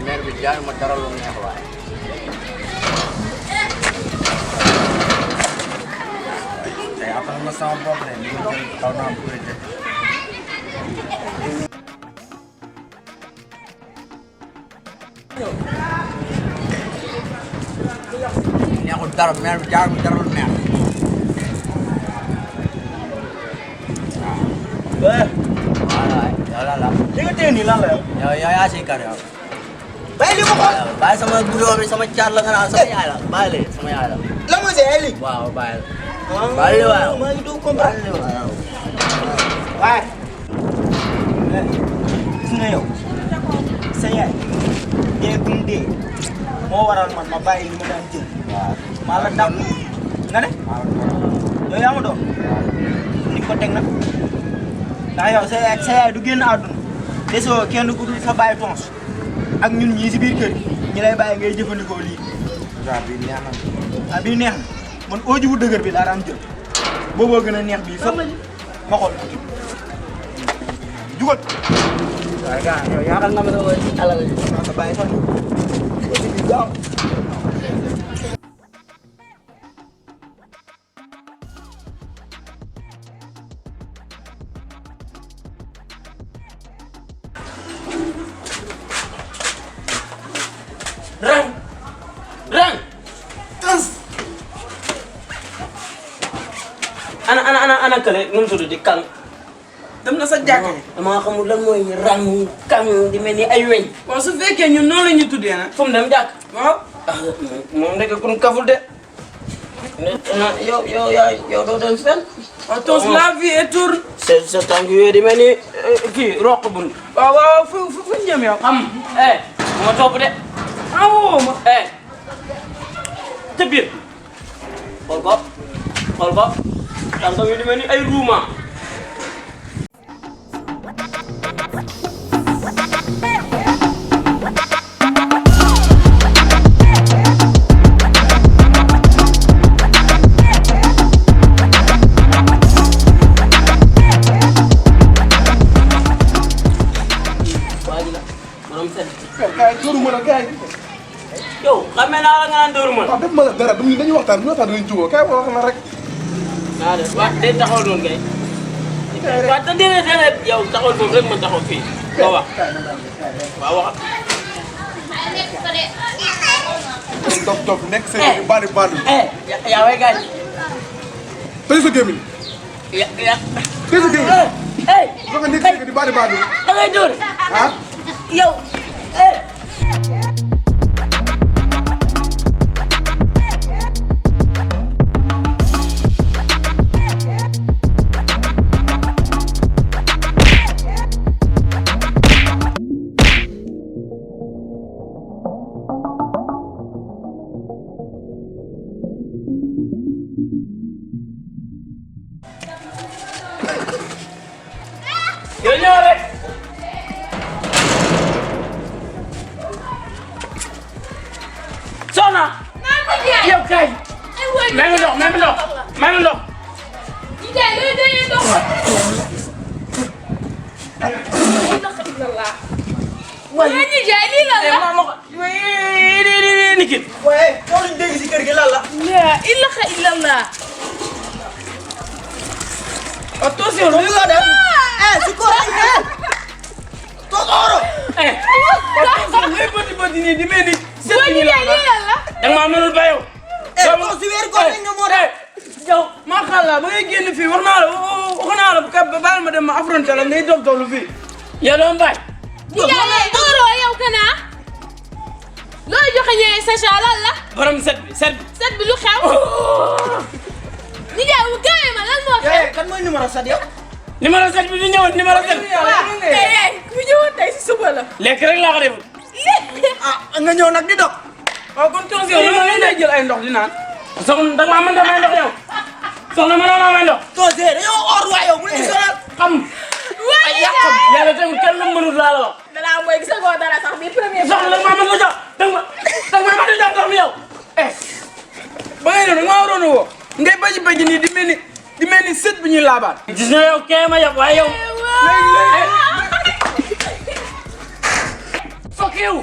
Maire bi jaay ma dara lu neex waay. tey après ma sama bopp de li ma jël xaw naa bëri de. neexul dara maire bi jaay ma dara lu neex. voilà yow la. li nga téye nii lan la yow. yow yaa siy kar yow. bàyyi li ma ko. bàyyi sama guddoom bi sama caat la nga naan sama yaay la bàyyi leen sama yaay la. la mooy sa yaay lii. waaw bàyyi la. bàyyi la waaw maa ngi doon comprendre. waaye. gis nga yow sa yaay dee bu mu dee moo waral man ma bàyyi li ma daan jël. waaw maa la dàq nga ne. yow yaa ma doon. ni ko teg nag ndax yow sa yaay du génn àdduna desoo kenn ku dul sa bàyyi tons ak ñun ñii si biir kër ñi lay bàyyi ngay jëfandikoo lii. waaw bii neex na. ah bii neex na man ooji bu dëgër bi laa daan jël booboo gën a neex bii fëpp ma xool jugal. waaye gars yow yaakaar nga ma ne woon ci alal ji. waaw sa bàyyi sax ooji bi gaaw. Rang tas ana kële nu mu tudd di kang dem na sa jàkka dama xamul lan mooy rang kang di mel ni ay weñ. waaw su fekkee ñun noonu la ñu tuddee nag fu mu dem jàkk waaw moom ndeke kun kaful de yow doo doon fen waaw tos la vie est tour sa tànk yooyu di mel ni kii roq bun waaw waaw fu ñu jëm yow xam ma topp de awo ma ca biir xool ko tànk yooyu di mel ni ay ruuma yow xamee naa la nga naan dóoru ma. waaw def ma la dara dañuy waxtaan dañuy jubóo kay wax na rek. naa de waaw day taxaw noonu kay. waaw te déedéet yow taxawal foofu rek ma taxaw fii. nga wax waaw wax. toog nekk seen bandi bandi. yaa way gaañ. tëj sa gémmiñ. tëj sa gémmiñ. ba nga nekk seen di bandi bandi. da ngay dóor. ah. yow. naa. naan ma jaay. yow kay. may ma ndox may ma ndox may ma ndox. di jaay looy doyee ndox. alhamdulilah. waaye di jaay lii lan la. Nikit. waaye loolu ñu dégg si kër gi lan la. la ilaha illallah. Attention lu ko def. si ko Totoro. attention ngay bëti bëti nii di mel ni. boo di jaay lii lan la. danga maa mënul ba yow. toog si weer ko ñu moo def. yow maa xalla ba ngay génn fii wax naa la ka baal ma dem ma affronté la ngay doog tollu fii. yow doon bay. di jaay Totoro yow kana. looy joxe ñëwee sacha lan la. borom set bi. set bi lu xew. di jaay bu gaawee ma lan moo xew. kan mooy numéro 7 yow. numéro 7 bi du ñëwoon numéro 7. ku ñëwoon tey si suba la. lekk rek laa ko def. nga ñëw nag di dog. waaw kon tonton yow lan lay jël ay ndox di naan. soxna danga maa mën a may ndox yow. soxna mënoo maa may ndox. Tose dañoo or waa yow bu ñu sonal. xam. ay yàqam yàlla tamit kenn lu mu mënul laa la wax. danaa mooy gis nga dara sax bi premier. soxna danga maa mën a jox danga ma mën a jox ndox mi yow. ba ngay doon da nga maa waroon a woo ngay baji baji nii di mel ni sët bi ñuy laabaat. gis nga yow kee ma yab waaye yow. léegi fuck you.